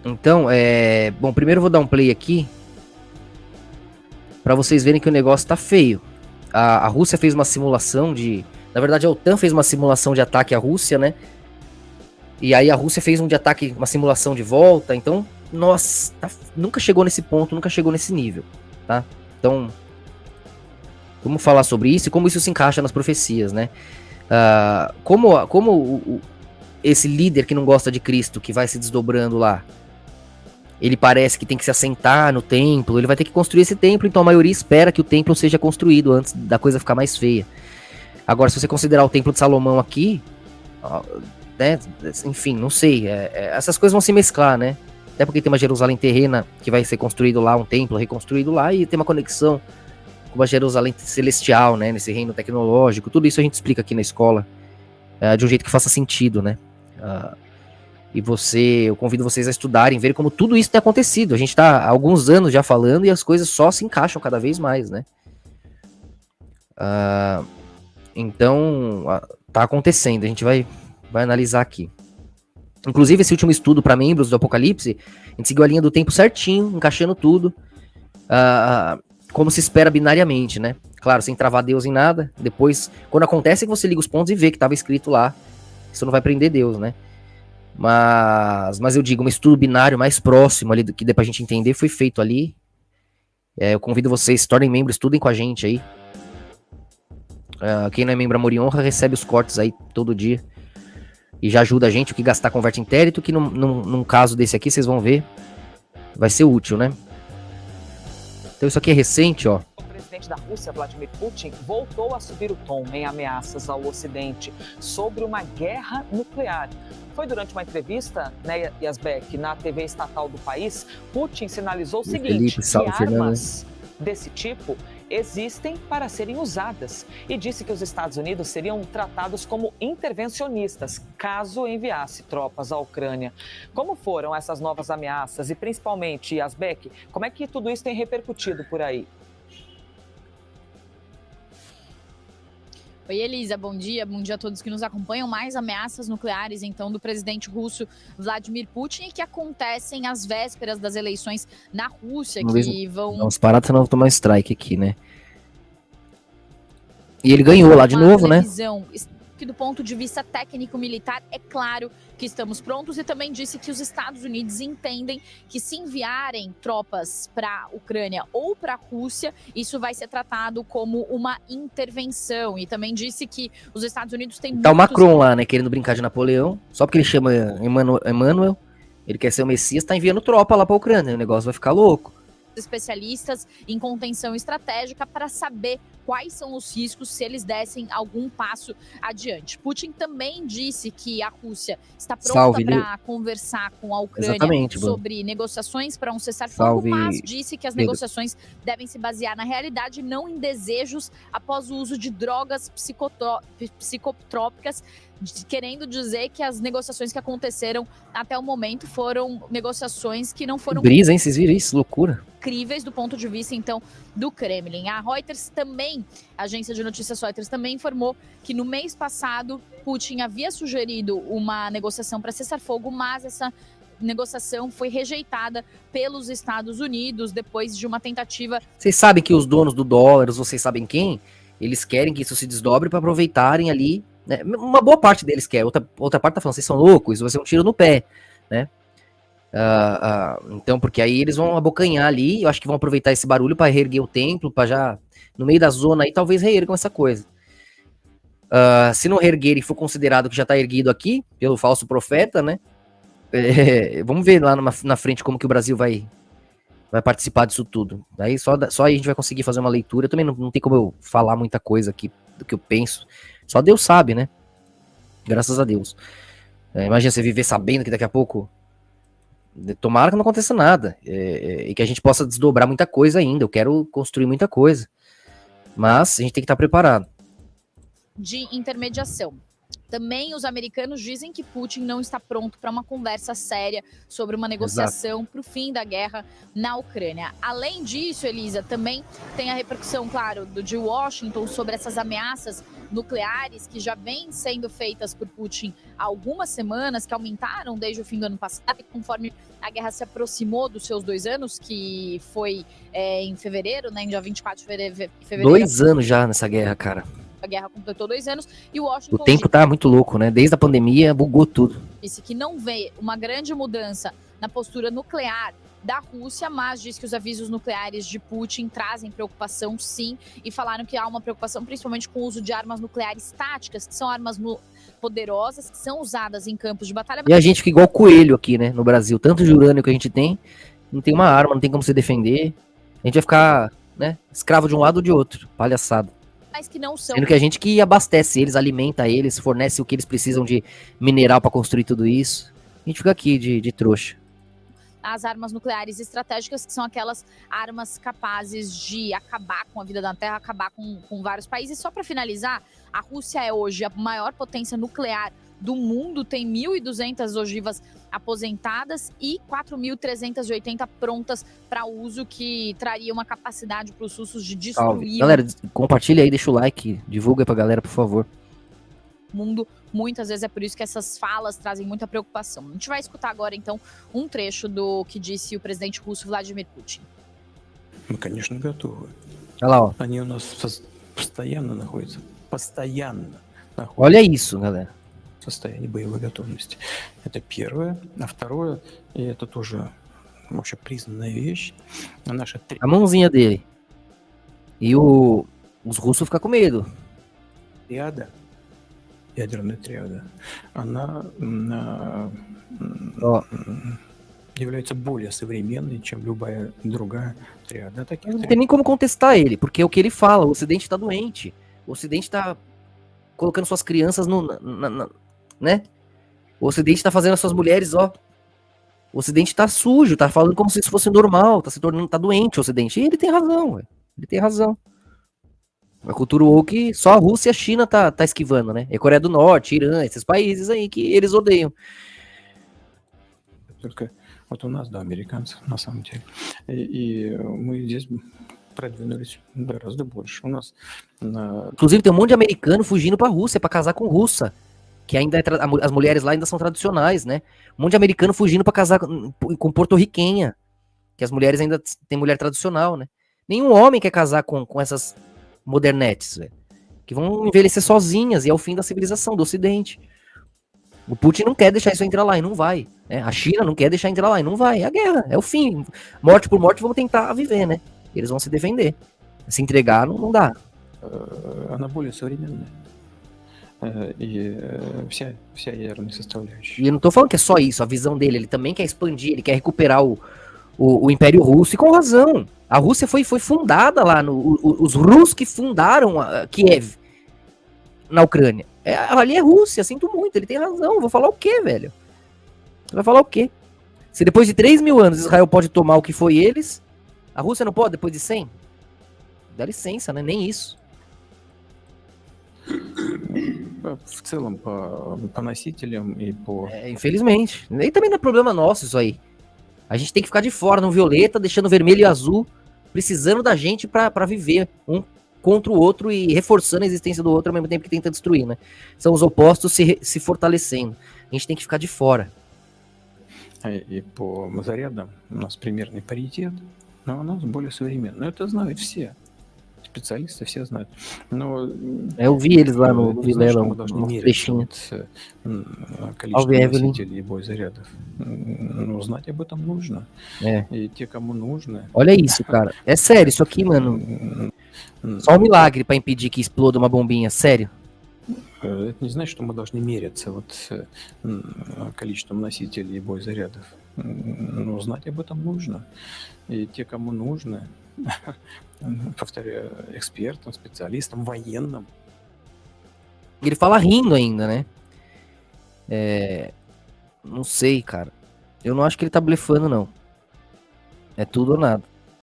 Então, bom, primeiro eu vou dar um play aqui para vocês verem que o negócio tá feio. A Rússia fez uma simulação de... Na verdade, a OTAN fez uma simulação de ataque à Rússia, né? E aí a Rússia fez uma simulação de volta. Então, nossa, nunca chegou nesse ponto, nunca chegou nesse nível, tá? Então, vamos falar sobre isso e como isso se encaixa nas profecias, né? Como esse líder que não gosta de Cristo, que vai se desdobrando lá, ele parece que tem que se assentar no templo, ele vai ter que construir esse templo, então a maioria espera que o templo seja construído antes da coisa ficar mais feia. Agora, se você considerar o templo de Salomão aqui, né, enfim, não sei, essas coisas vão se mesclar, né? Até porque tem uma Jerusalém terrena que vai ser construído lá, um templo reconstruído lá, e tem uma conexão com uma Jerusalém celestial, né, nesse reino tecnológico. Tudo isso a gente explica aqui na escola, de um jeito que faça sentido, né? E eu convido vocês a estudarem, ver como tudo isso tem acontecido. A gente está há alguns anos já falando e as coisas só se encaixam cada vez mais, né? Então, tá acontecendo. A gente vai analisar aqui. Inclusive, esse último estudo para membros do Apocalipse, a gente seguiu a linha do tempo certinho, encaixando tudo, como se espera binariamente, né? Claro, sem travar Deus em nada. Depois, quando acontece, é que você liga os pontos e vê que estava escrito lá. Isso não vai prender Deus, né? Mas eu digo, um estudo binário mais próximo ali do que dê pra gente entender foi feito ali. Eu convido vocês, se tornem membros, estudem com a gente aí. Quem não é membro Amor e Honra recebe os cortes aí todo dia. E já ajuda a gente, o que gastar converte em intégrito, que num caso desse aqui, vocês vão ver, vai ser útil, né? Então isso aqui é recente, ó. O presidente da Rússia, Vladimir Putin, voltou a subir o tom em ameaças ao Ocidente sobre uma guerra nuclear. Foi durante uma entrevista, né, Yazbek, na TV estatal do país, Putin sinalizou o seguinte, que armas desse tipo existem para serem usadas e disse que os Estados Unidos seriam tratados como intervencionistas caso enviasse tropas à Ucrânia. Como foram essas novas ameaças e principalmente, Yazbek, como é que tudo isso tem repercutido por aí? Oi, Elisa, bom dia a todos que nos acompanham. Mais ameaças nucleares, então, do presidente russo Vladimir Putin, que acontecem às vésperas das eleições na Rússia, que vão... Vamos parar, senão eu vou tomar um strike aqui, né? E ele ganhou lá de novo, né? Que do ponto de vista técnico-militar, é claro que estamos prontos, e também disse que os Estados Unidos entendem que se enviarem tropas para a Ucrânia ou para a Rússia, isso vai ser tratado como uma intervenção, e também disse que os Estados Unidos têm Tá o Macron lá, né, querendo brincar de Napoleão, só porque ele chama Emmanuel, ele quer ser o Messias, tá enviando tropa lá para a Ucrânia, o negócio vai ficar louco. Especialistas em contenção estratégica para saber quais são os riscos se eles dessem algum passo adiante. Putin também disse que a Rússia está pronta para conversar com a Ucrânia sobre negociações para um cessar-fogo, mas disse que as negociações devem se basear na realidade e não em desejos após o uso de drogas psicotrópicas, querendo dizer que as negociações que aconteceram até o momento foram negociações que não foram... Brisa, hein? Vocês viram isso? Loucura. Incríveis do ponto de vista, então, do Kremlin. A Reuters também, a agência de notícias Reuters também informou que no mês passado, Putin havia sugerido uma negociação para cessar-fogo, mas essa negociação foi rejeitada pelos Estados Unidos depois de uma tentativa... Vocês sabem que os donos do dólar, vocês sabem quem? Eles querem que isso se desdobre para aproveitarem ali, né? Uma boa parte deles quer, outra parte tá falando, vocês são loucos, isso vai ser um tiro no pé, né? Então, porque aí eles vão abocanhar ali, eu acho que vão aproveitar esse barulho para reerguer o templo, para já, no meio da zona aí, talvez reergam essa coisa. Se não reerguer e for considerado que já tá erguido aqui, pelo falso profeta, né? Vamos ver lá na frente como que o Brasil vai participar disso tudo. Daí só aí a gente vai conseguir fazer uma leitura. Também não tem como eu falar muita coisa aqui do que eu penso. Só Deus sabe, né? Graças a Deus. Imagina você viver sabendo que daqui a pouco... Tomara que não aconteça nada. E que a gente possa desdobrar muita coisa ainda. Eu quero construir muita coisa. Mas a gente tem que estar preparado. De intermediação. Também os americanos dizem que Putin não está pronto para uma conversa séria sobre uma negociação para o fim da guerra na Ucrânia. Além disso, Elisa, também tem a repercussão, claro, de Washington sobre essas ameaças nucleares que já vêm sendo feitas por Putin há algumas semanas, que aumentaram desde o fim do ano passado, e conforme a guerra se aproximou dos seus 2 anos, que foi em fevereiro, né, em dia 24 de fevereiro. 2 anos já nessa guerra, cara. A guerra completou 2 anos e o Washington... O tempo tá muito louco, né? Desde a pandemia, bugou tudo. Disse que não vê uma grande mudança na postura nuclear da Rússia, mas diz que os avisos nucleares de Putin trazem preocupação, sim, e falaram que há uma preocupação principalmente com o uso de armas nucleares táticas, que são armas poderosas, que são usadas em campos de batalha. E a gente fica igual coelho aqui, né, no Brasil. Tanto de urânio que a gente tem, não tem uma arma, não tem como se defender. A gente vai ficar, né, escravo de um lado ou de outro. Palhaçada. Mas que não são. Sendo que a gente que abastece eles, alimenta eles, fornece o que eles precisam de mineral para construir tudo isso. A gente fica aqui de trouxa. As armas nucleares estratégicas, que são aquelas armas capazes de acabar com a vida da Terra, acabar com vários países. Só para finalizar, a Rússia é hoje a maior potência nuclear do mundo, tem 1.200 ogivas aposentadas e 4.380 prontas para uso, que traria uma capacidade para os russos de destruir. Galera, compartilha aí, deixa o like, divulga aí pra galera, por favor. O mundo, muitas vezes é por isso que essas falas trazem muita preocupação. A gente vai escutar agora, então, um trecho do que disse o presidente russo Vladimir Putin. Мы, конечно, готовы. Olha lá, ó. Они у нас постоянно находятся. Olha isso, galera. В состоянии боевой готовности. Это первое. А второе, и это тоже вообще признанная вещь, наша... A mãozinha dele. E os russos ficam com medo. Триада, ядерная триада, она является более современной, чем любая другая триада. Não tem nem como contestar ele, porque é o que ele fala, o Ocidente tá doente. O Ocidente tá colocando suas crianças né? O Ocidente tá fazendo as suas mulheres, ó. O Ocidente tá sujo, tá falando como se isso fosse normal, tá se tornando, tá doente o Ocidente. E ele tem razão, velho. Ele tem razão. A cultura woke, só a Rússia e a China tá esquivando, né? E a Coreia do Norte, Irã, esses países aí que eles odeiam. Только вот у нас, да, американцев, на самом деле. И мы здесь продвинулись гораздо больше. У нас... Inclusive tem um monte de americano fugindo pra Rússia pra casar com russa. Que ainda as mulheres lá ainda são tradicionais, né? Um monte de americano fugindo pra casar com porto-riquenha. Que as mulheres ainda têm mulher tradicional, né? Nenhum homem quer casar com essas modernetes, velho. Que vão envelhecer sozinhas e é o fim da civilização, do Ocidente. O Putin não quer deixar isso entrar lá e não vai. Né? A China não quer deixar entrar lá e não vai. É a guerra, é o fim. Morte por morte, vamos tentar viver, né? Eles vão se defender. Se entregar, não dá. Она более современная. E вся ядерная составляющая. E eu não tô falando que é só isso, a visão dele. Ele também quer expandir, ele quer recuperar o Império Russo, e com razão. A Rússia foi fundada lá, os russos que fundaram Kiev, na Ucrânia. Ali é Rússia, sinto muito, ele tem razão. Vou falar o quê, velho? Vai falar o quê? Se depois de 3.000 anos Israel pode tomar o que foi eles, a Rússia não pode depois de 100? Dá licença, né? Nem isso. В целом, по носителям и по... Infelizmente. E também não é problema nosso isso aí. A gente tem que ficar de fora no violeta, deixando vermelho e azul, precisando da gente pra viver um contra o outro e reforçando a existência do outro ao mesmo tempo que tenta destruir, né? São os opostos se fortalecendo. A gente tem que ficar de fora. И по зарядам у нас примерный паритет, но у нас более современный. Но это знают все. Специалисты все знают. Но eu vi eles lá no Vilela, мы должны мерить количество носителей и боезарядов. Но знать об этом нужно. И те, кому нужно... Olha isso, cara. É sério, isso aqui, mano. Só um milagre pra impedir que exploda uma bombinha, sério. Это не значит, что мы должны мериться количеством носителей и боезарядов. Но знать об этом нужно. И те, кому нужно, повторяю, экспертам, специалистам, военным. Ele fala rindo ainda, né? Não sei, cara. Eu não acho que ele tá blefando, não. É tudo ou nada.